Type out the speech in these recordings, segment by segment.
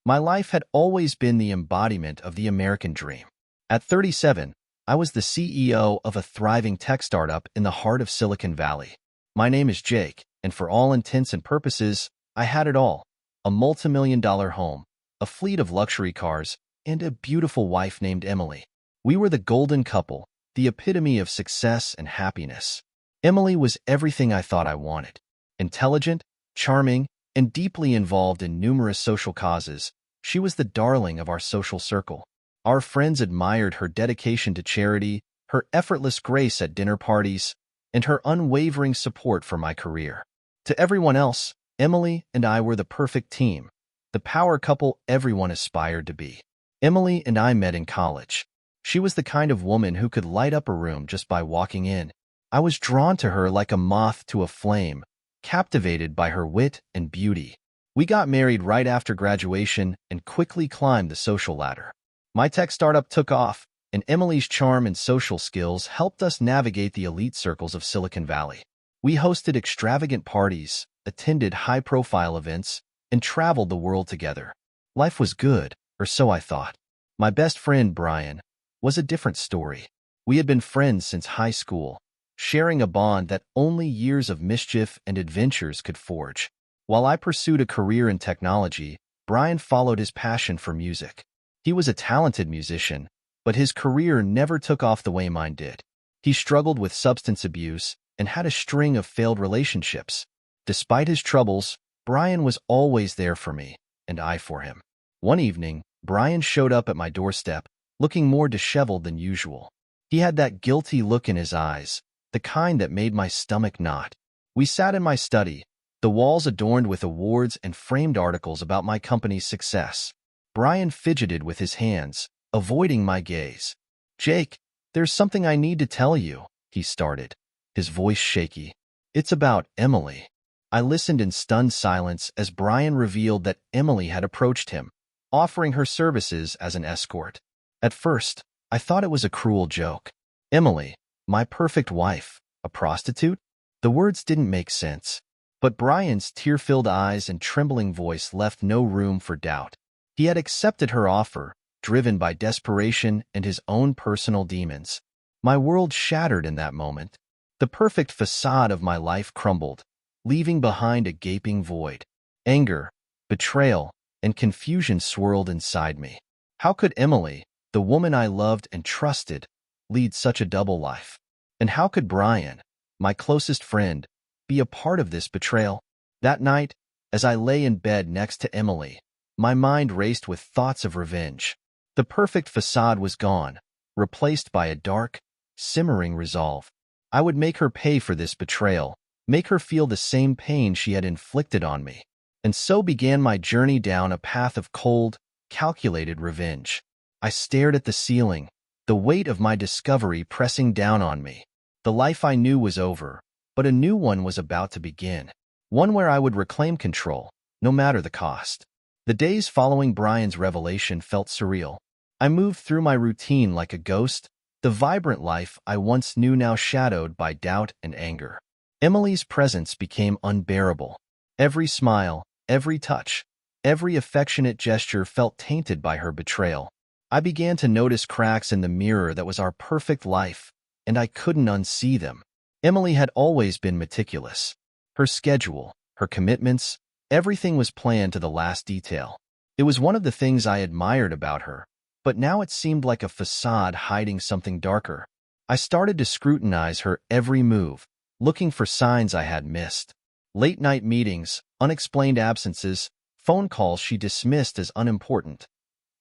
My life had always been the embodiment of the American dream. At 37, I was the CEO of a thriving tech startup in the heart of Silicon Valley. My name is Jake, and for all intents and purposes, I had it all: a multi-million-dollar home, a fleet of luxury cars, and a beautiful wife named Emily. We were the golden couple, the epitome of success and happiness. Emily was everything I thought I wanted: intelligent, charming, and deeply involved in numerous social causes. She was the darling of our social circle. Our friends admired her dedication to charity, her effortless grace at dinner parties, and her unwavering support for my career. To everyone else, Emily and I were the perfect team, the power couple everyone aspired to be. Emily and I met in college. She was the kind of woman who could light up a room just by walking in. I was drawn to her like a moth to a flame, captivated by her wit and beauty. We got married right after graduation and quickly climbed the social ladder. My tech startup took off, and Emily's charm and social skills helped us navigate the elite circles of Silicon Valley. We hosted extravagant parties, attended high-profile events, and traveled the world together. Life was good, or so I thought. My best friend, Brian, was a different story. We had been friends since high school, sharing a bond that only years of mischief and adventures could forge. While I pursued a career in technology, Brian followed his passion for music. He was a talented musician, but his career never took off the way mine did. He struggled with substance abuse and had a string of failed relationships. Despite his troubles, Brian was always there for me, and I for him. One evening, Brian showed up at my doorstep, looking more disheveled than usual. He had that guilty look in his eyes, the kind that made my stomach knot. We sat in my study, the walls adorned with awards and framed articles about my company's success. Brian fidgeted with his hands, avoiding my gaze. "Jake, there's something I need to tell you," he started, his voice shaky. "It's about Emily." I listened in stunned silence as Brian revealed that Emily had approached him, offering her services as an escort. At first, I thought it was a cruel joke. Emily, my perfect wife, a prostitute? The words didn't make sense. But Brian's tear-filled eyes and trembling voice left no room for doubt. He had accepted her offer, driven by desperation and his own personal demons. My world shattered in that moment. The perfect facade of my life crumbled, leaving behind a gaping void. Anger, betrayal, and confusion swirled inside me. How could Emily, the woman I loved and trusted, lead such a double life? And how could Brian, my closest friend, be a part of this betrayal? That night, as I lay in bed next to Emily, my mind raced with thoughts of revenge. The perfect facade was gone, replaced by a dark, simmering resolve. I would make her pay for this betrayal, make her feel the same pain she had inflicted on me. And so began my journey down a path of cold, calculated revenge. I stared at the ceiling, the weight of my discovery pressing down on me. The life I knew was over, but a new one was about to begin. One where I would reclaim control, no matter the cost. The days following Brian's revelation felt surreal. I moved through my routine like a ghost, the vibrant life I once knew now shadowed by doubt and anger. Emily's presence became unbearable. Every smile, every touch, every affectionate gesture felt tainted by her betrayal. I began to notice cracks in the mirror that was our perfect life, and I couldn't unsee them. Emily had always been meticulous. Her schedule, her commitments, everything was planned to the last detail. It was one of the things I admired about her, but now it seemed like a facade hiding something darker. I started to scrutinize her every move, looking for signs I had missed. Late-night meetings, unexplained absences, phone calls she dismissed as unimportant.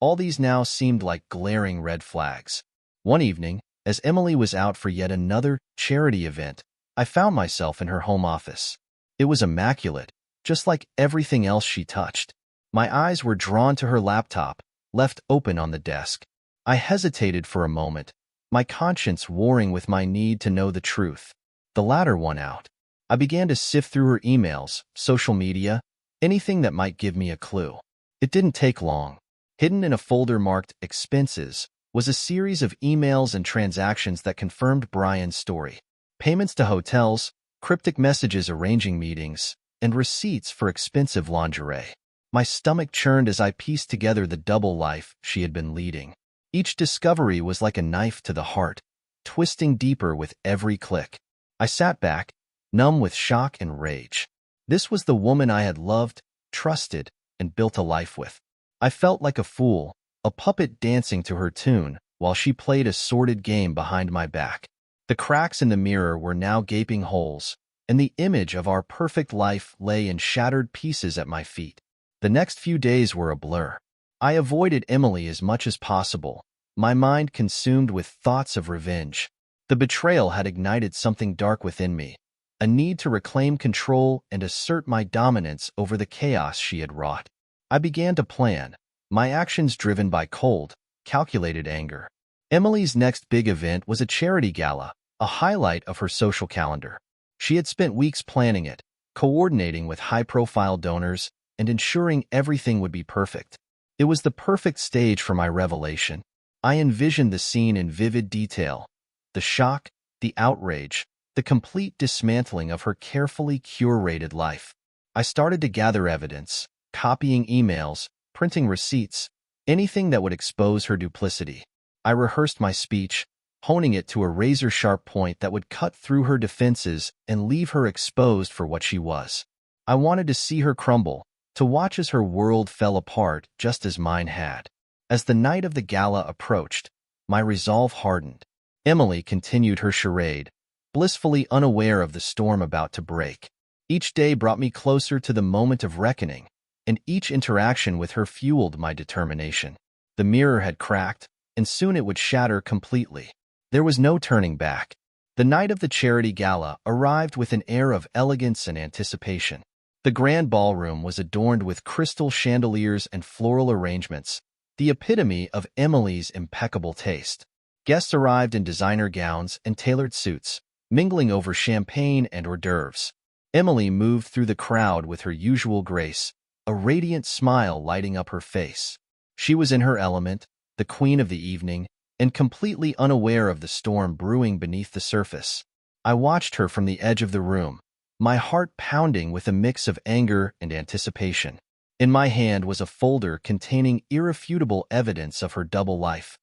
All these now seemed like glaring red flags. One evening, as Emily was out for yet another charity event, I found myself in her home office. It was immaculate, just like everything else she touched. My eyes were drawn to her laptop, left open on the desk. I hesitated for a moment, my conscience warring with my need to know the truth. The latter won out. I began to sift through her emails, social media, anything that might give me a clue. It didn't take long. Hidden in a folder marked Expenses was a series of emails and transactions that confirmed Brian's story. Payments to hotels, cryptic messages arranging meetings, and receipts for expensive lingerie. My stomach churned as I pieced together the double life she had been leading. Each discovery was like a knife to the heart, twisting deeper with every click. I sat back, numb with shock and rage. This was the woman I had loved, trusted, and built a life with. I felt like a fool, a puppet dancing to her tune, while she played a sordid game behind my back. The cracks in the mirror were now gaping holes, and the image of our perfect life lay in shattered pieces at my feet. The next few days were a blur. I avoided Emily as much as possible, my mind consumed with thoughts of revenge. The betrayal had ignited something dark within me, a need to reclaim control and assert my dominance over the chaos she had wrought. I began to plan, my actions driven by cold, calculated anger. Emily's next big event was a charity gala, a highlight of her social calendar. She had spent weeks planning it, coordinating with high-profile donors, and ensuring everything would be perfect. It was the perfect stage for my revelation. I envisioned the scene in vivid detail, the shock, the outrage, the complete dismantling of her carefully curated life. I started to gather evidence, copying emails, printing receipts, anything that would expose her duplicity. I rehearsed my speech, honing it to a razor-sharp point that would cut through her defenses and leave her exposed for what she was. I wanted to see her crumble, to watch as her world fell apart just as mine had. As the night of the gala approached, my resolve hardened. Emily continued her charade, blissfully unaware of the storm about to break. Each day brought me closer to the moment of reckoning, and each interaction with her fueled my determination. The mirror had cracked, and soon it would shatter completely. There was no turning back. The night of the charity gala arrived with an air of elegance and anticipation. The grand ballroom was adorned with crystal chandeliers and floral arrangements, the epitome of Emily's impeccable taste. Guests arrived in designer gowns and tailored suits, mingling over champagne and hors d'oeuvres. Emily moved through the crowd with her usual grace, a radiant smile lighting up her face. She was in her element, the queen of the evening, and completely unaware of the storm brewing beneath the surface. I watched her from the edge of the room, my heart pounding with a mix of anger and anticipation. In my hand was a folder containing irrefutable evidence of her double life.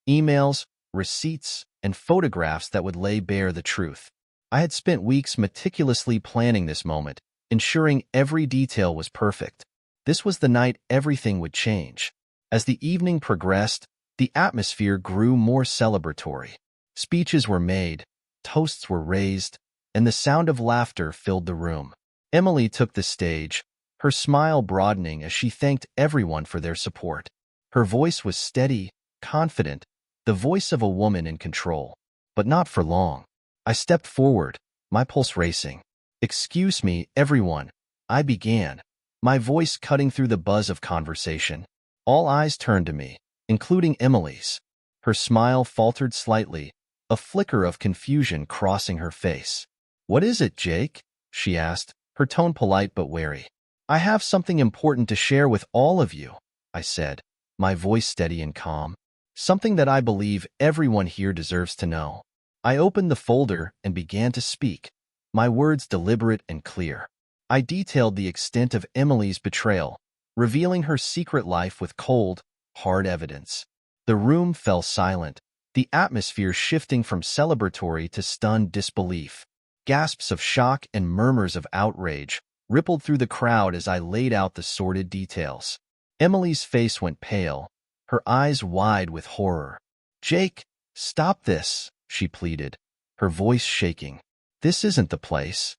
Emails, receipts, and photographs that would lay bare the truth. I had spent weeks meticulously planning this moment, ensuring every detail was perfect. This was the night everything would change. As the evening progressed, the atmosphere grew more celebratory. Speeches were made, toasts were raised, and the sound of laughter filled the room. Emily took the stage, her smile broadening as she thanked everyone for their support. Her voice was steady, confident, the voice of a woman in control. But not for long. I stepped forward, my pulse racing. "Excuse me, everyone," I began, my voice cutting through the buzz of conversation. All eyes turned to me, including Emily's. Her smile faltered slightly, a flicker of confusion crossing her face. "What is it, Jake?" she asked, her tone polite but wary. "I have something important to share with all of you," I said, my voice steady and calm. "Something that I believe everyone here deserves to know." I opened the folder and began to speak, my words deliberate and clear. I detailed the extent of Emily's betrayal, revealing her secret life with cold, hard evidence. The room fell silent, the atmosphere shifting from celebratory to stunned disbelief. Gasps of shock and murmurs of outrage rippled through the crowd as I laid out the sordid details. Emily's face went pale, her eyes wide with horror. "Jake, stop this," she pleaded, her voice shaking. "This isn't the place."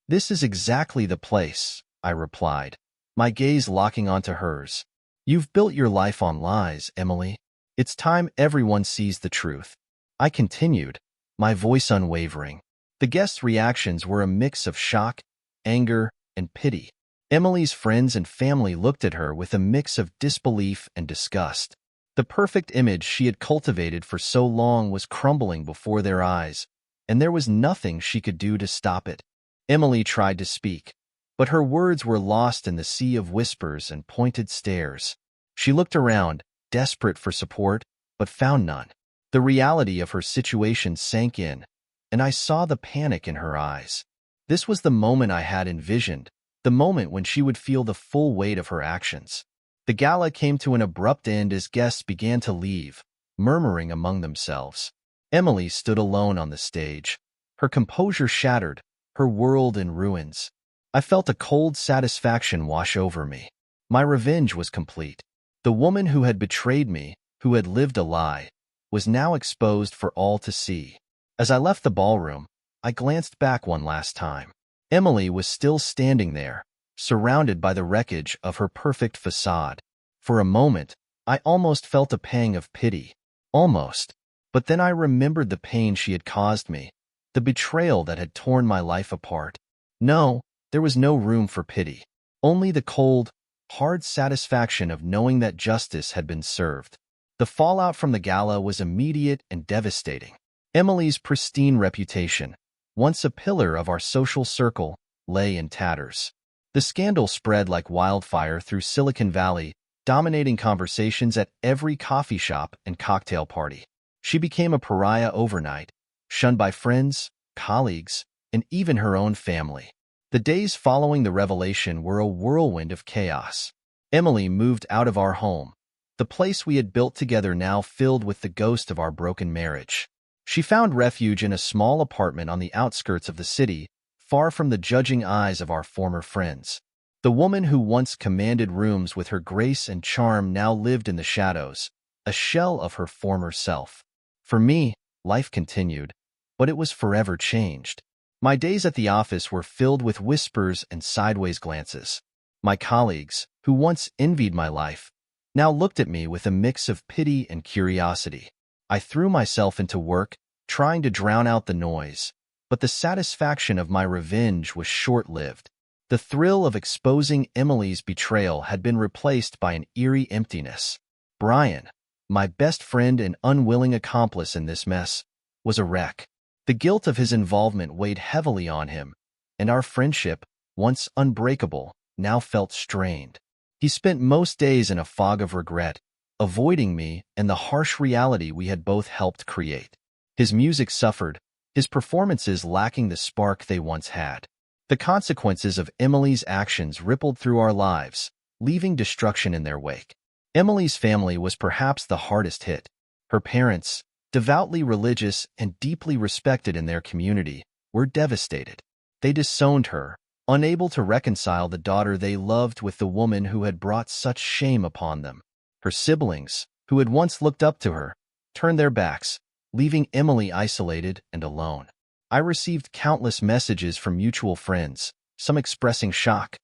"This is exactly the place," I replied, my gaze locking onto hers. "You've built your life on lies, Emily. It's time everyone sees the truth." I continued, my voice unwavering. The guests' reactions were a mix of shock, anger, and pity. Emily's friends and family looked at her with a mix of disbelief and disgust. The perfect image she had cultivated for so long was crumbling before their eyes, and there was nothing she could do to stop it. Emily tried to speak, but her words were lost in the sea of whispers and pointed stares. She looked around, desperate for support, but found none. The reality of her situation sank in, and I saw the panic in her eyes. This was the moment I had envisioned, the moment when she would feel the full weight of her actions. The gala came to an abrupt end as guests began to leave, murmuring among themselves. Emily stood alone on the stage, her composure shattered, her world in ruins. I felt a cold satisfaction wash over me. My revenge was complete. The woman who had betrayed me, who had lived a lie, was now exposed for all to see. As I left the ballroom, I glanced back one last time. Emily was still standing there, surrounded by the wreckage of her perfect facade. For a moment, I almost felt a pang of pity. Almost. But then I remembered the pain she had caused me, the betrayal that had torn my life apart. No, there was no room for pity. Only the cold, hard satisfaction of knowing that justice had been served. The fallout from the gala was immediate and devastating. Emily's pristine reputation, once a pillar of our social circle, lay in tatters. The scandal spread like wildfire through Silicon Valley, dominating conversations at every coffee shop and cocktail party. She became a pariah overnight, shunned by friends, colleagues, and even her own family. The days following the revelation were a whirlwind of chaos. Emily moved out of our home, the place we had built together now filled with the ghost of our broken marriage. She found refuge in a small apartment on the outskirts of the city, far from the judging eyes of our former friends. The woman who once commanded rooms with her grace and charm now lived in the shadows, a shell of her former self. For me, life continued, but it was forever changed. My days at the office were filled with whispers and sideways glances. My colleagues, who once envied my life, now looked at me with a mix of pity and curiosity. I threw myself into work, trying to drown out the noise, but the satisfaction of my revenge was short-lived. The thrill of exposing Emily's betrayal had been replaced by an eerie emptiness. Brian, my best friend and unwilling accomplice in this mess, was a wreck. The guilt of his involvement weighed heavily on him, and our friendship, once unbreakable, now felt strained. He spent most days in a fog of regret, avoiding me and the harsh reality we had both helped create. His music suffered, his performances lacking the spark they once had. The consequences of Emily's actions rippled through our lives, leaving destruction in their wake. Emily's family was perhaps the hardest hit. Her parents, devoutly religious and deeply respected in their community, were devastated. They disowned her, unable to reconcile the daughter they loved with the woman who had brought such shame upon them. Her siblings, who had once looked up to her, turned their backs, leaving Emily isolated and alone. I received countless messages from mutual friends, some expressing shock,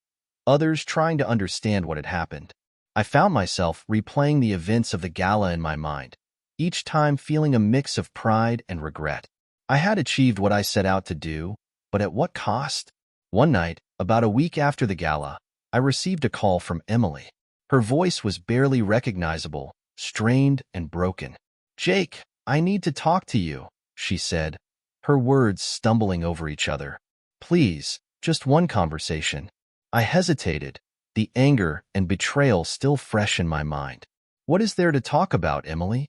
others trying to understand what had happened. I found myself replaying the events of the gala in my mind, each time feeling a mix of pride and regret. I had achieved what I set out to do, but at what cost? One night, about a week after the gala, I received a call from Emily. Her voice was barely recognizable, strained and broken. "Jake, I need to talk to you," she said, her words stumbling over each other. "Please, just one conversation." I hesitated, the anger and betrayal still fresh in my mind. "What is there to talk about, Emily?"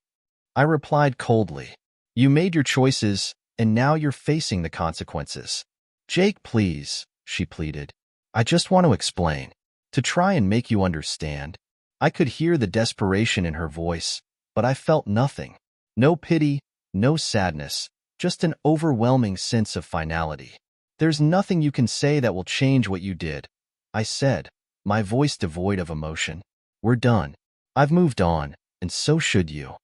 I replied coldly. "You made your choices, and now you're facing the consequences." "Jake, please," she pleaded. "I just want to explain, to try and make you understand." I could hear the desperation in her voice, but I felt nothing. No pity, no sadness, just an overwhelming sense of finality. "There's nothing you can say that will change what you did," I said, my voice devoid of emotion. "We're done. I've moved on, and so should you."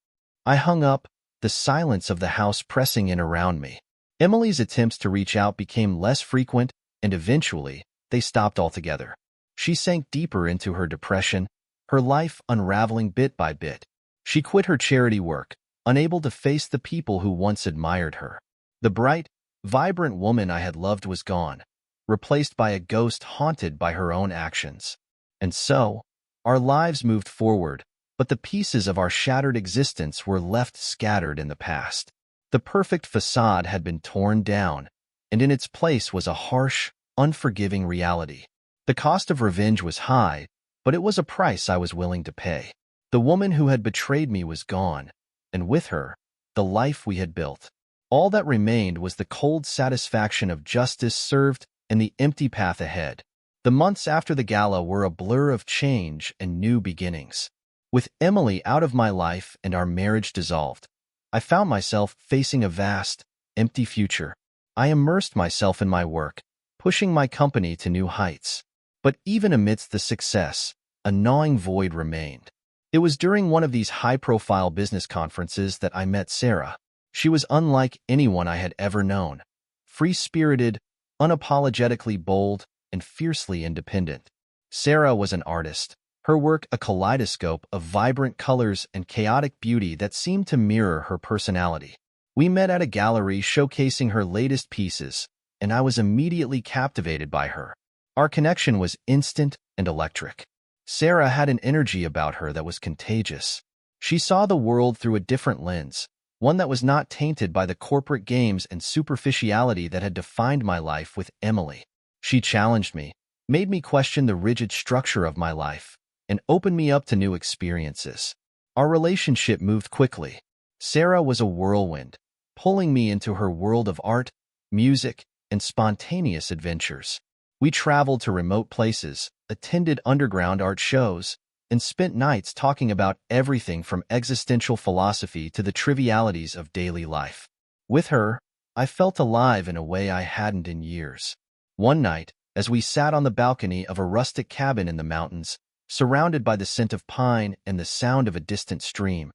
I hung up, the silence of the house pressing in around me. Emily's attempts to reach out became less frequent, and eventually, they stopped altogether. She sank deeper into her depression, her life unraveling bit by bit. She quit her charity work, unable to face the people who once admired her. The bright, vibrant woman I had loved was gone, replaced by a ghost haunted by her own actions. And so, our lives moved forward, but the pieces of our shattered existence were left scattered in the past. The perfect facade had been torn down, and in its place was a harsh, unforgiving reality. The cost of revenge was high, but it was a price I was willing to pay. The woman who had betrayed me was gone, and with her, the life we had built. All that remained was the cold satisfaction of justice served and the empty path ahead. The months after the gala were a blur of change and new beginnings. With Emily out of my life and our marriage dissolved, I found myself facing a vast, empty future. I immersed myself in my work, pushing my company to new heights. But even amidst the success, a gnawing void remained. It was during one of these high-profile business conferences that I met Sara. She was unlike anyone I had ever known. Free-spirited, unapologetically bold, and fiercely independent. Sara was an artist, her work a kaleidoscope of vibrant colors and chaotic beauty that seemed to mirror her personality. We met at a gallery showcasing her latest pieces, and I was immediately captivated by her. Our connection was instant and electric. Sara had an energy about her that was contagious. She saw the world through a different lens, one that was not tainted by the corporate games and superficiality that had defined my life with Emily. She challenged me, made me question the rigid structure of my life, and opened me up to new experiences. Our relationship moved quickly. Sara was a whirlwind, pulling me into her world of art, music, and spontaneous adventures. We traveled to remote places, attended underground art shows, and spent nights talking about everything from existential philosophy to the trivialities of daily life. With her, I felt alive in a way I hadn't in years. One night, as we sat on the balcony of a rustic cabin in the mountains, surrounded by the scent of pine and the sound of a distant stream,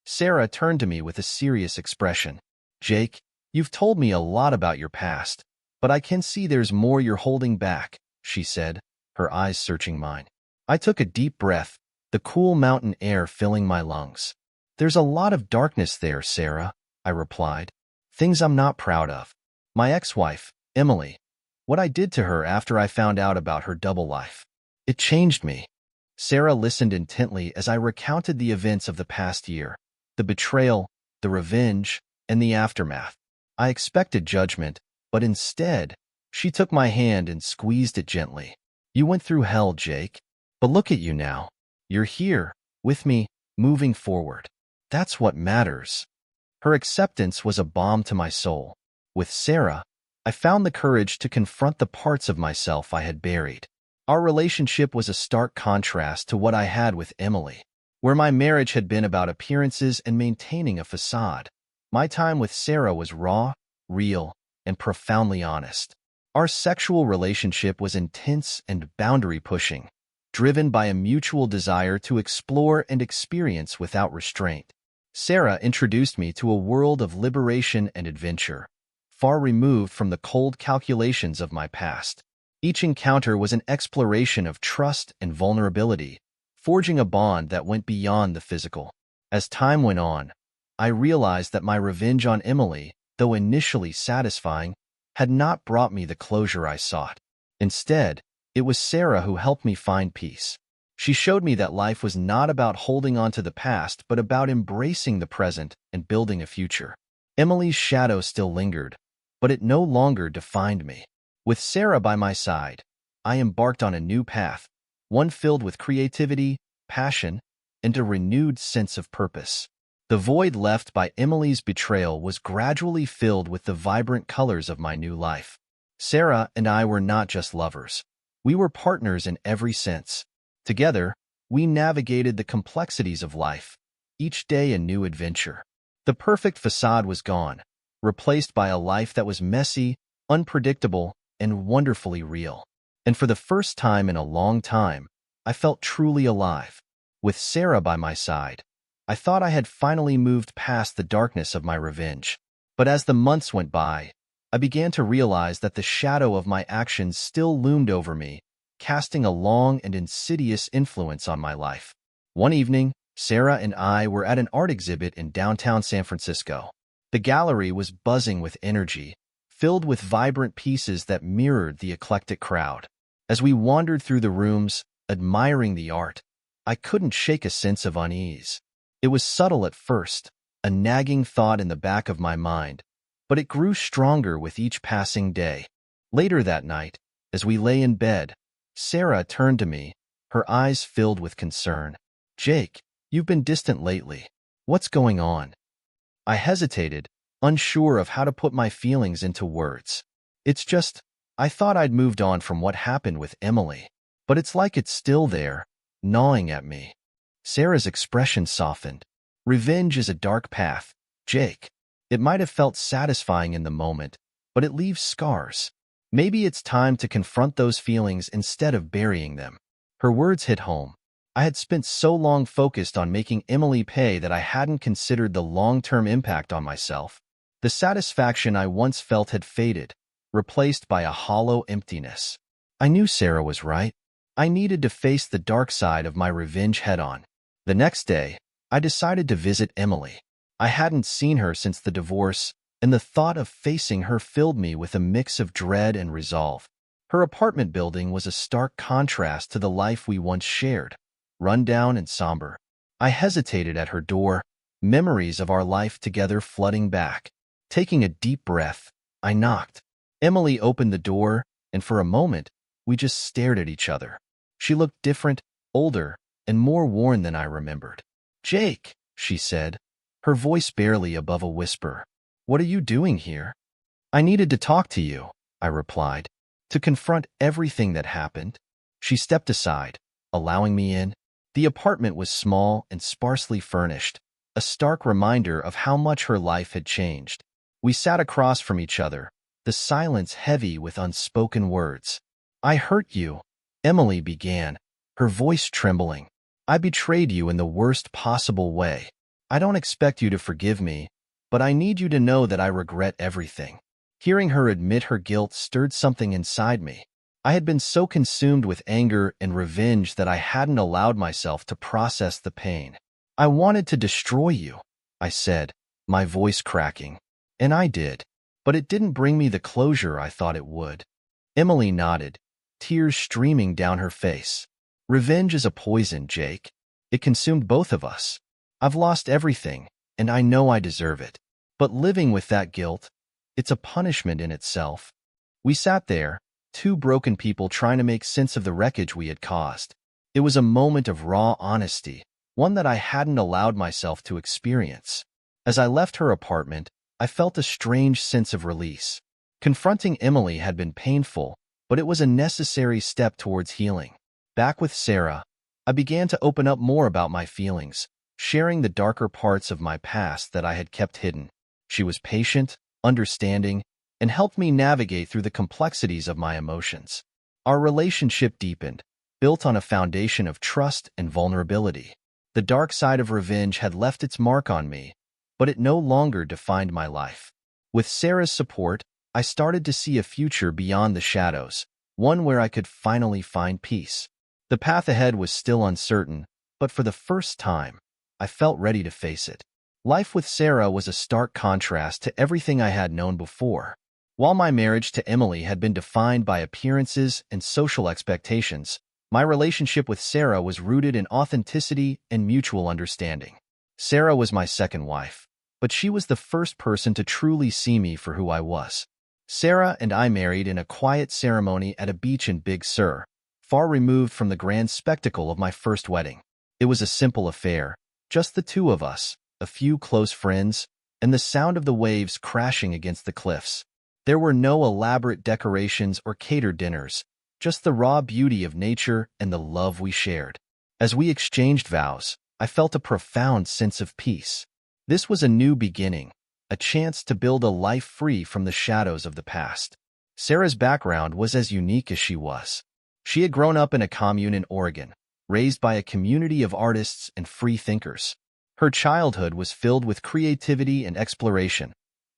Sara turned to me with a serious expression. "Jake, you've told me a lot about your past, but I can see there's more you're holding back," she said, her eyes searching mine. I took a deep breath, the cool mountain air filling my lungs. "There's a lot of darkness there, Sara," I replied. "Things I'm not proud of. My ex-wife, Emily, what I did to her after I found out about her double life. It changed me." Sara listened intently as I recounted the events of the past year, the betrayal, the revenge, and the aftermath. I expected judgment, but instead, she took my hand and squeezed it gently. "You went through hell, Jake, but look at you now. You're here, with me, moving forward. That's what matters." Her acceptance was a balm to my soul. With Sara, I found the courage to confront the parts of myself I had buried. Our relationship was a stark contrast to what I had with Emily. Where my marriage had been about appearances and maintaining a facade, my time with Sara was raw, real, and profoundly honest. Our sexual relationship was intense and boundary-pushing, driven by a mutual desire to explore and experience without restraint. Sara introduced me to a world of liberation and adventure, far removed from the cold calculations of my past. Each encounter was an exploration of trust and vulnerability, forging a bond that went beyond the physical. As time went on, I realized that my revenge on Emily, though initially satisfying, had not brought me the closure I sought. Instead, it was Sara who helped me find peace. She showed me that life was not about holding on to the past, but about embracing the present and building a future. Emily's shadow still lingered, but it no longer defined me. With Sara by my side, I embarked on a new path, one filled with creativity, passion, and a renewed sense of purpose. The void left by Emily's betrayal was gradually filled with the vibrant colors of my new life. Sara and I were not just lovers. We were partners in every sense. Together, we navigated the complexities of life, each day a new adventure. The perfect facade was gone, replaced by a life that was messy, unpredictable, and wonderfully real. And for the first time in a long time, I felt truly alive. With Sara by my side, I thought I had finally moved past the darkness of my revenge. But as the months went by, I began to realize that the shadow of my actions still loomed over me, casting a long and insidious influence on my life. One evening, Sara and I were at an art exhibit in downtown San Francisco. The gallery was buzzing with energy, filled with vibrant pieces that mirrored the eclectic crowd. As we wandered through the rooms, admiring the art, I couldn't shake a sense of unease. It was subtle at first, a nagging thought in the back of my mind, but it grew stronger with each passing day. Later that night, as we lay in bed, Sara turned to me, her eyes filled with concern. "Jake, you've been distant lately. What's going on?" I hesitated, unsure of how to put my feelings into words. "It's just, I thought I'd moved on from what happened with Emily, but it's like it's still there, gnawing at me. Sarah's expression softened. Revenge is a dark path, Jake. It might have felt satisfying in the moment, but it leaves scars. Maybe it's time to confront those feelings instead of burying them. Her words hit home. I had spent so long focused on making Emily pay that I hadn't considered the long-term impact on myself. The satisfaction I once felt had faded, replaced by a hollow emptiness. I knew Sara was right. I needed to face the dark side of my revenge head-on. The next day, I decided to visit Emily. I hadn't seen her since the divorce, and the thought of facing her filled me with a mix of dread and resolve. Her apartment building was a stark contrast to the life we once shared, run-down and somber. I hesitated at her door, memories of our life together flooding back. Taking a deep breath, I knocked. Emily opened the door, and for a moment, we just stared at each other. She looked different, older, and more worn than I remembered. "Jake," she said, her voice barely above a whisper. "What are you doing here?" "I needed to talk to you," I replied, "to confront everything that happened." She stepped aside, allowing me in. The apartment was small and sparsely furnished, a stark reminder of how much her life had changed. We sat across from each other, the silence heavy with unspoken words. "I hurt you," Emily began, her voice trembling. "I betrayed you in the worst possible way. I don't expect you to forgive me, but I need you to know that I regret everything." Hearing her admit her guilt stirred something inside me. I had been so consumed with anger and revenge that I hadn't allowed myself to process the pain. "I wanted to destroy you," I said, my voice cracking. "And I did. But it didn't bring me the closure I thought it would." Emily nodded, tears streaming down her face. "Revenge is a poison, Jake. It consumed both of us. I've lost everything, and I know I deserve it. But living with that guilt, it's a punishment in itself." We sat there, two broken people trying to make sense of the wreckage we had caused. It was a moment of raw honesty, one that I hadn't allowed myself to experience. As I left her apartment, I felt a strange sense of release. Confronting Emily had been painful, but it was a necessary step towards healing. Back with Sara, I began to open up more about my feelings, sharing the darker parts of my past that I had kept hidden. She was patient, understanding, and helped me navigate through the complexities of my emotions. Our relationship deepened, built on a foundation of trust and vulnerability. The dark side of revenge had left its mark on me, but it no longer defined my life. With Sara's support, I started to see a future beyond the shadows, one where I could finally find peace. The path ahead was still uncertain, but for the first time, I felt ready to face it. Life with Sara was a stark contrast to everything I had known before. While my marriage to Emily had been defined by appearances and social expectations, my relationship with Sara was rooted in authenticity and mutual understanding. Sara was my second wife, but she was the first person to truly see me for who I was. Sara and I married in a quiet ceremony at a beach in Big Sur, far removed from the grand spectacle of my first wedding. It was a simple affair, just the two of us, a few close friends, and the sound of the waves crashing against the cliffs. There were no elaborate decorations or catered dinners, just the raw beauty of nature and the love we shared. As we exchanged vows, I felt a profound sense of peace. This was a new beginning, a chance to build a life free from the shadows of the past. Sara's background was as unique as she was. She had grown up in a commune in Oregon, raised by a community of artists and free thinkers. Her childhood was filled with creativity and exploration,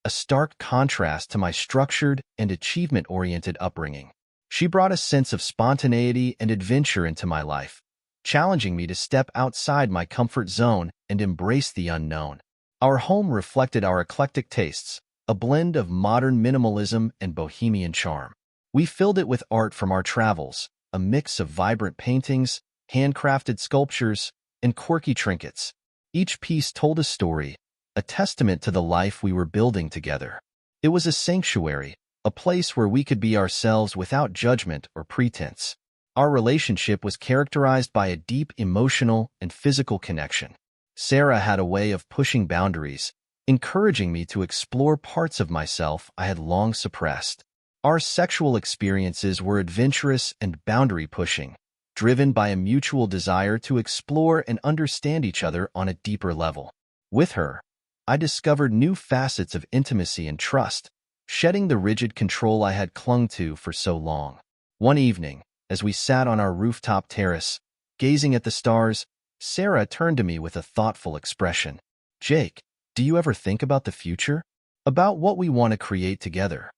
a stark contrast to my structured and achievement-oriented upbringing. She brought a sense of spontaneity and adventure into my life, challenging me to step outside my comfort zone and embrace the unknown. Our home reflected our eclectic tastes, a blend of modern minimalism and bohemian charm. We filled it with art from our travels, a mix of vibrant paintings, handcrafted sculptures, and quirky trinkets. Each piece told a story, a testament to the life we were building together. It was a sanctuary, a place where we could be ourselves without judgment or pretense. Our relationship was characterized by a deep emotional and physical connection. Sara had a way of pushing boundaries, encouraging me to explore parts of myself I had long suppressed. Our sexual experiences were adventurous and boundary-pushing, driven by a mutual desire to explore and understand each other on a deeper level. With her, I discovered new facets of intimacy and trust, shedding the rigid control I had clung to for so long. One evening, as we sat on our rooftop terrace, gazing at the stars, Sara turned to me with a thoughtful expression. "Jake, do you ever think about the future? About what we want to create together?"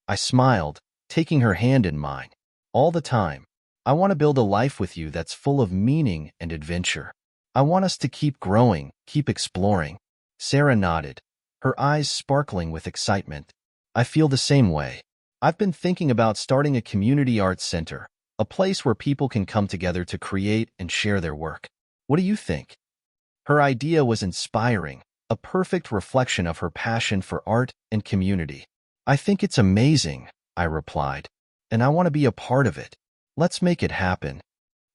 I smiled, taking her hand in mine. "All the time. I want to build a life with you that's full of meaning and adventure. I want us to keep growing, keep exploring." Sara nodded, her eyes sparkling with excitement. "I feel the same way. I've been thinking about starting a community arts center, a place where people can come together to create and share their work. What do you think?" Her idea was inspiring, a perfect reflection of her passion for art and community. "I think it's amazing," I replied, "and I want to be a part of it. Let's make it happen."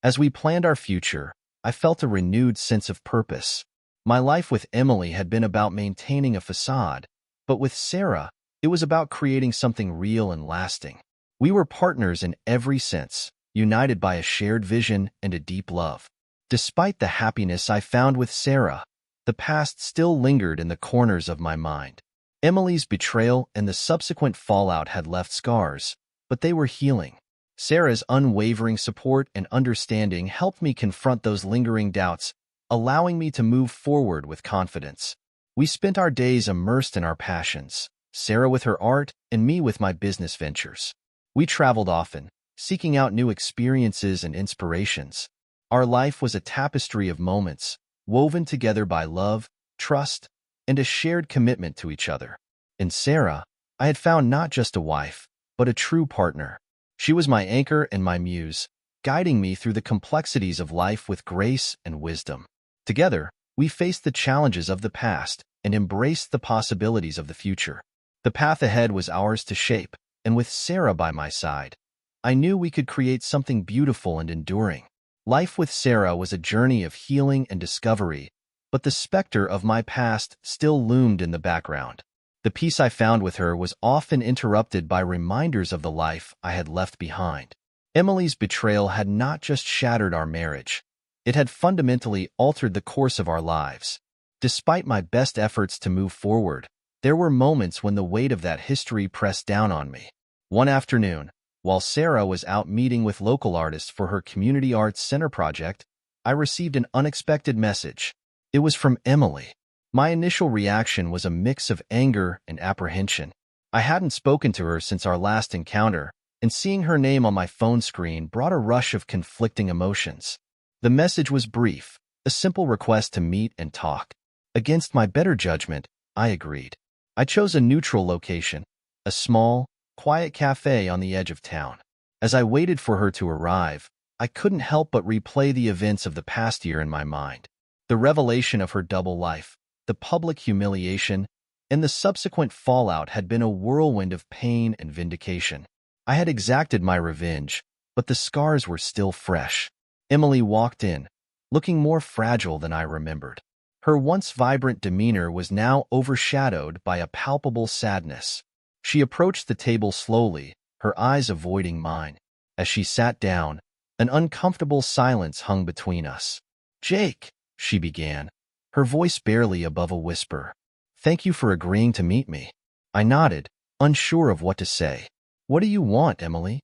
As we planned our future, I felt a renewed sense of purpose. My life with Emily had been about maintaining a facade, but with Sara, it was about creating something real and lasting. We were partners in every sense, united by a shared vision and a deep love. Despite the happiness I found with Sara, the past still lingered in the corners of my mind. Emily's betrayal and the subsequent fallout had left scars, but they were healing. Sara's unwavering support and understanding helped me confront those lingering doubts, allowing me to move forward with confidence. We spent our days immersed in our passions, Sara with her art and me with my business ventures. We traveled often, seeking out new experiences and inspirations. Our life was a tapestry of moments, woven together by love, trust, and a shared commitment to each other. In Sara, I had found not just a wife, but a true partner. She was my anchor and my muse, guiding me through the complexities of life with grace and wisdom. Together, we faced the challenges of the past and embraced the possibilities of the future. The path ahead was ours to shape, and with Sara by my side, I knew we could create something beautiful and enduring. Life with Sara was a journey of healing and discovery, but the specter of my past still loomed in the background. The peace I found with her was often interrupted by reminders of the life I had left behind. Emily's betrayal had not just shattered our marriage, it had fundamentally altered the course of our lives. Despite my best efforts to move forward, there were moments when the weight of that history pressed down on me. One afternoon, while Sara was out meeting with local artists for her community arts center project, I received an unexpected message. It was from Emily. My initial reaction was a mix of anger and apprehension. I hadn't spoken to her since our last encounter, and seeing her name on my phone screen brought a rush of conflicting emotions. The message was brief, a simple request to meet and talk. Against my better judgment, I agreed. I chose a neutral location, a small, quiet cafe on the edge of town. As I waited for her to arrive, I couldn't help but replay the events of the past year in my mind. The revelation of her double life, the public humiliation, and the subsequent fallout had been a whirlwind of pain and vindication. I had exacted my revenge, but the scars were still fresh. Emily walked in, looking more fragile than I remembered. Her once vibrant demeanor was now overshadowed by a palpable sadness. She approached the table slowly, her eyes avoiding mine. As she sat down, an uncomfortable silence hung between us. "Jake," she began, her voice barely above a whisper. "Thank you for agreeing to meet me." I nodded, unsure of what to say. "What do you want, Emily?"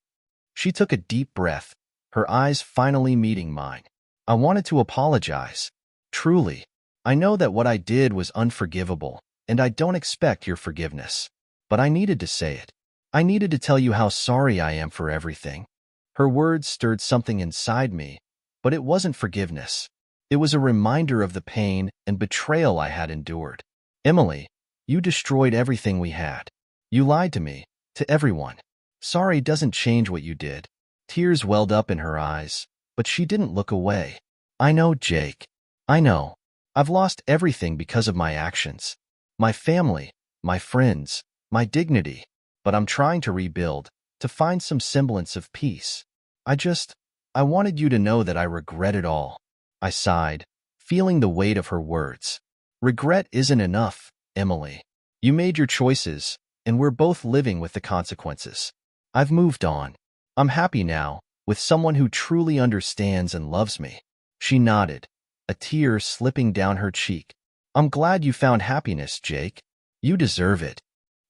She took a deep breath, her eyes finally meeting mine. "I wanted to apologize. Truly. I know that what I did was unforgivable, and I don't expect your forgiveness. But I needed to say it. I needed to tell you how sorry I am for everything." Her words stirred something inside me, but it wasn't forgiveness. It was a reminder of the pain and betrayal I had endured. "Emily, you destroyed everything we had. You lied to me, to everyone. Sorry doesn't change what you did." Tears welled up in her eyes, but she didn't look away. "I know, Jake. I know. I've lost everything because of my actions. My family, my friends, my dignity. But I'm trying to rebuild, to find some semblance of peace. I wanted you to know that I regret it all." I sighed, feeling the weight of her words. "Regret isn't enough, Emily. You made your choices, and we're both living with the consequences. I've moved on. I'm happy now, with someone who truly understands and loves me. She nodded, a tear slipping down her cheek. I'm glad you found happiness, Jake. You deserve it.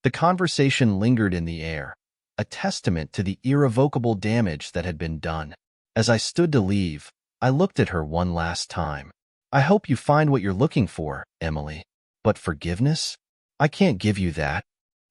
The conversation lingered in the air, a testament to the irrevocable damage that had been done. As I stood to leave, I looked at her one last time. I hope you find what you're looking for, Emily. But forgiveness? I can't give you that.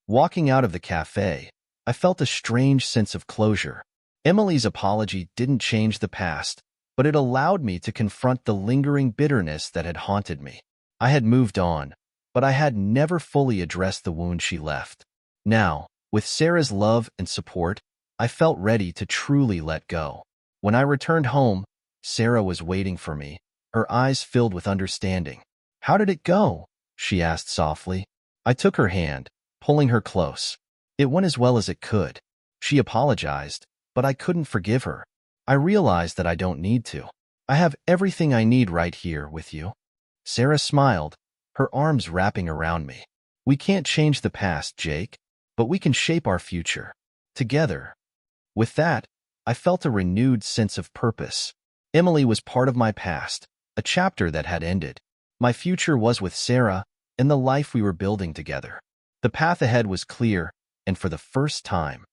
Walking out of the cafe, I felt a strange sense of closure. Emily's apology didn't change the past, but it allowed me to confront the lingering bitterness that had haunted me. I had moved on, but I had never fully addressed the wound she left. Now, with Sarah's love and support, I felt ready to truly let go. When I returned home, Sara was waiting for me, her eyes filled with understanding. "How did it go?" she asked softly. I took her hand, pulling her close. "It went as well as it could." She apologized, but I couldn't forgive her. I realized that I don't need to. I have everything I need right here with you. Sara smiled, her arms wrapping around me. "We can't change the past, Jake, but we can shape our future. Together." With that, I felt a renewed sense of purpose. Emily was part of my past, a chapter that had ended. My future was with Sara and the life we were building together. The path ahead was clear, and for the first time,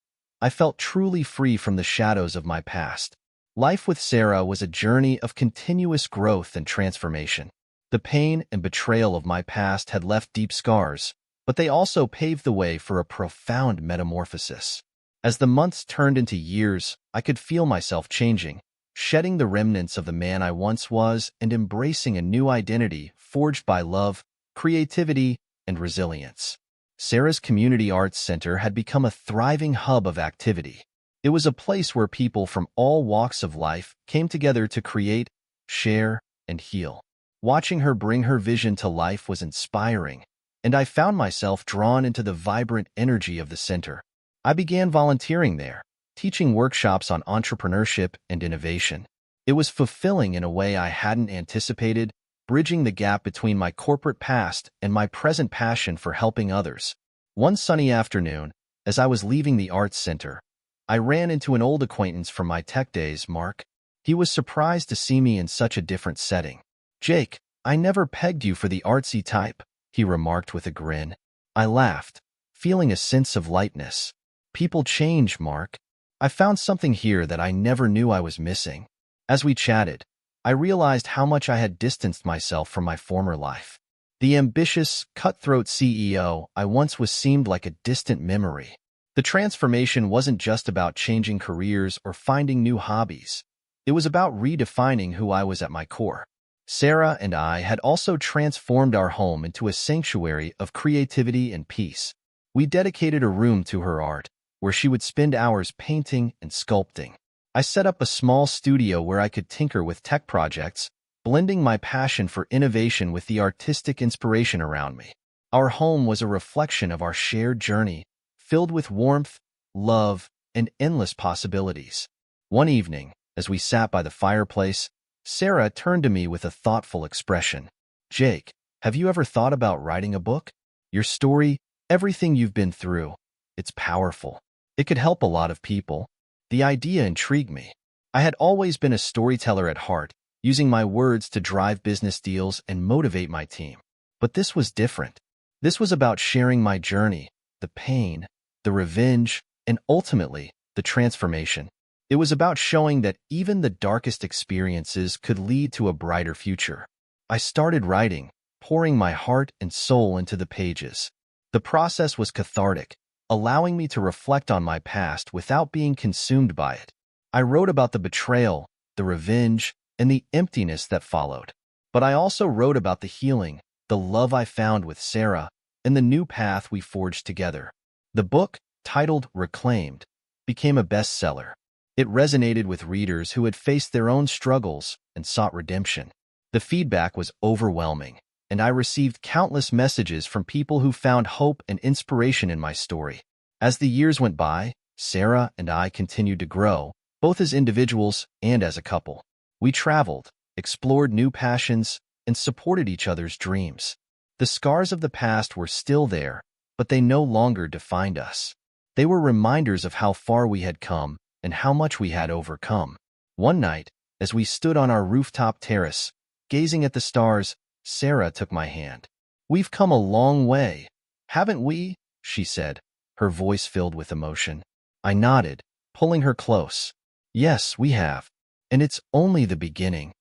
I felt truly free from the shadows of my past. Life with Sara was a journey of continuous growth and transformation. The pain and betrayal of my past had left deep scars, but they also paved the way for a profound metamorphosis. As the months turned into years, I could feel myself changing, shedding the remnants of the man I once was and embracing a new identity forged by love, creativity, and resilience. Sara's Community Arts Center had become a thriving hub of activity. It was a place where people from all walks of life came together to create, share, and heal. Watching her bring her vision to life was inspiring, and I found myself drawn into the vibrant energy of the center. I began volunteering there, teaching workshops on entrepreneurship and innovation. It was fulfilling in a way I hadn't anticipated, bridging the gap between my corporate past and my present passion for helping others. One sunny afternoon, as I was leaving the arts center, I ran into an old acquaintance from my tech days, Mark. He was surprised to see me in such a different setting. "Jake, I never pegged you for the artsy type," he remarked with a grin. I laughed, feeling a sense of lightness. "People change, Mark. I found something here that I never knew I was missing." As we chatted, I realized how much I had distanced myself from my former life. The ambitious, cutthroat CEO I once was seemed like a distant memory. The transformation wasn't just about changing careers or finding new hobbies. It was about redefining who I was at my core. Sara and I had also transformed our home into a sanctuary of creativity and peace. We dedicated a room to her art, where she would spend hours painting and sculpting. I set up a small studio where I could tinker with tech projects, blending my passion for innovation with the artistic inspiration around me. Our home was a reflection of our shared journey, filled with warmth, love, and endless possibilities. One evening, as we sat by the fireplace, Sara turned to me with a thoughtful expression. "Jake, have you ever thought about writing a book? Your story, everything you've been through, it's powerful. It could help a lot of people." The idea intrigued me. I had always been a storyteller at heart, using my words to drive business deals and motivate my team. But this was different. This was about sharing my journey, the pain, the revenge, and ultimately, the transformation. It was about showing that even the darkest experiences could lead to a brighter future. I started writing, pouring my heart and soul into the pages. The process was cathartic, allowing me to reflect on my past without being consumed by it. I wrote about the betrayal, the revenge, and the emptiness that followed. But I also wrote about the healing, the love I found with Sara, and the new path we forged together. The book, titled Reclaimed, became a bestseller. It resonated with readers who had faced their own struggles and sought redemption. The feedback was overwhelming, and I received countless messages from people who found hope and inspiration in my story. As the years went by, Sara and I continued to grow, both as individuals and as a couple. We traveled, explored new passions, and supported each other's dreams. The scars of the past were still there, but they no longer defined us. They were reminders of how far we had come and how much we had overcome. One night, as we stood on our rooftop terrace, gazing at the stars, Sara took my hand. "We've come a long way, haven't we?" she said, her voice filled with emotion. I nodded, pulling her close. "Yes, we have. And it's only the beginning."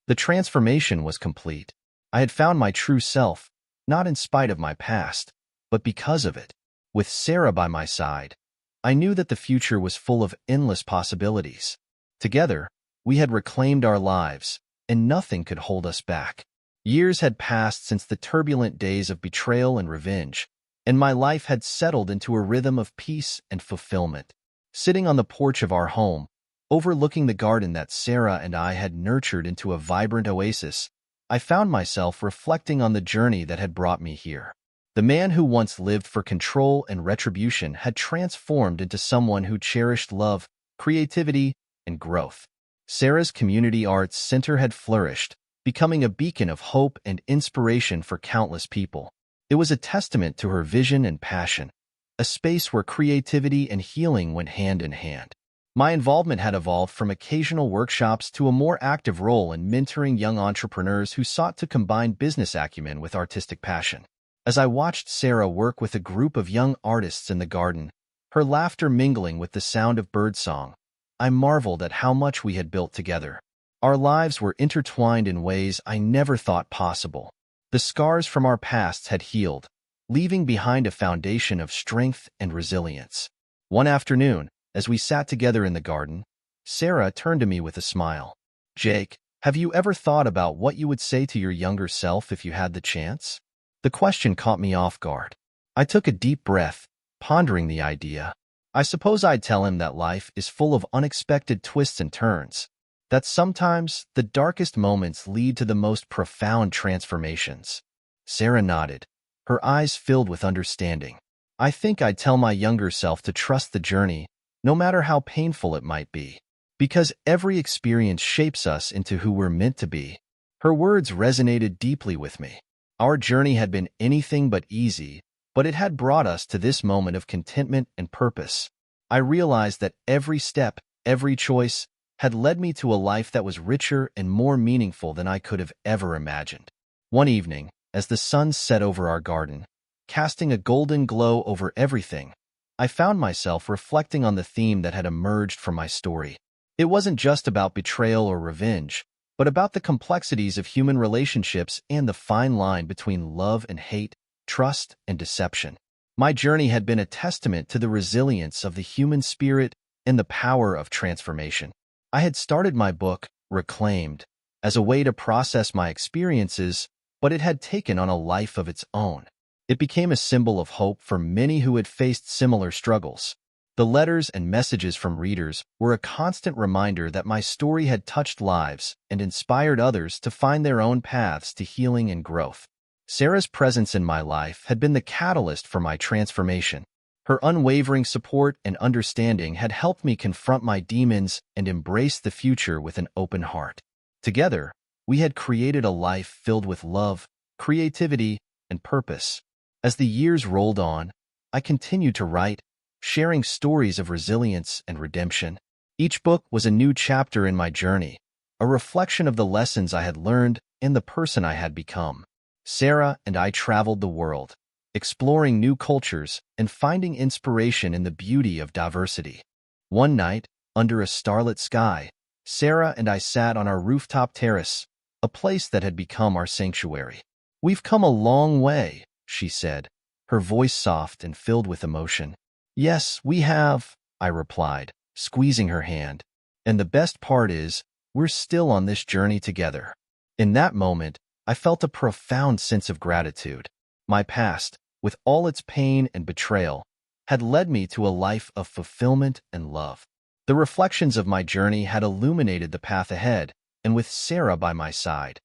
The transformation was complete. I had found my true self, not in spite of my past, but because of it. With Sara by my side, I knew that the future was full of endless possibilities. Together, we had reclaimed our lives, and nothing could hold us back. Years had passed since the turbulent days of betrayal and revenge, and my life had settled into a rhythm of peace and fulfillment. Sitting on the porch of our home, overlooking the garden that Sara and I had nurtured into a vibrant oasis, I found myself reflecting on the journey that had brought me here. The man who once lived for control and retribution had transformed into someone who cherished love, creativity, and growth. Sara's community arts center had flourished, becoming a beacon of hope and inspiration for countless people. It was a testament to her vision and passion, a space where creativity and healing went hand in hand. My involvement had evolved from occasional workshops to a more active role in mentoring young entrepreneurs who sought to combine business acumen with artistic passion. As I watched Sara work with a group of young artists in the garden, her laughter mingling with the sound of birdsong, I marveled at how much we had built together. Our lives were intertwined in ways I never thought possible. The scars from our pasts had healed, leaving behind a foundation of strength and resilience. One afternoon, as we sat together in the garden, Sara turned to me with a smile. "Jake, have you ever thought about what you would say to your younger self if you had the chance?" The question caught me off guard. I took a deep breath, pondering the idea. I suppose I'd tell him that life is full of unexpected twists and turns, that sometimes the darkest moments lead to the most profound transformations. Sara nodded, her eyes filled with understanding. "I think I'd tell my younger self to trust the journey, no matter how painful it might be, because every experience shapes us into who we're meant to be." Her words resonated deeply with me. Our journey had been anything but easy, but it had brought us to this moment of contentment and purpose. I realized that every step, every choice, had led me to a life that was richer and more meaningful than I could have ever imagined. One evening, as the sun set over our garden, casting a golden glow over everything, I found myself reflecting on the theme that had emerged from my story. It wasn't just about betrayal or revenge, but about the complexities of human relationships and the fine line between love and hate, trust and deception. My journey had been a testament to the resilience of the human spirit and the power of transformation. I had started my book, Reclaimed, as a way to process my experiences, but it had taken on a life of its own. It became a symbol of hope for many who had faced similar struggles. The letters and messages from readers were a constant reminder that my story had touched lives and inspired others to find their own paths to healing and growth. Sara's presence in my life had been the catalyst for my transformation. Her unwavering support and understanding had helped me confront my demons and embrace the future with an open heart. Together, we had created a life filled with love, creativity, and purpose. As the years rolled on, I continued to write, sharing stories of resilience and redemption. Each book was a new chapter in my journey, a reflection of the lessons I had learned and the person I had become. Sara and I traveled the world, exploring new cultures and finding inspiration in the beauty of diversity. One night, under a starlit sky, Sara and I sat on our rooftop terrace, a place that had become our sanctuary. "We've come a long way," she said, her voice soft and filled with emotion. "Yes, we have," I replied, squeezing her hand. "And the best part is, we're still on this journey together." In that moment, I felt a profound sense of gratitude. My past, with all its pain and betrayal, had led me to a life of fulfillment and love. The reflections of my journey had illuminated the path ahead, and with Sara by my side,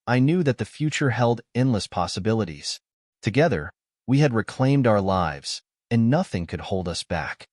I knew that the future held endless possibilities. Together, we had reclaimed our lives, and nothing could hold us back.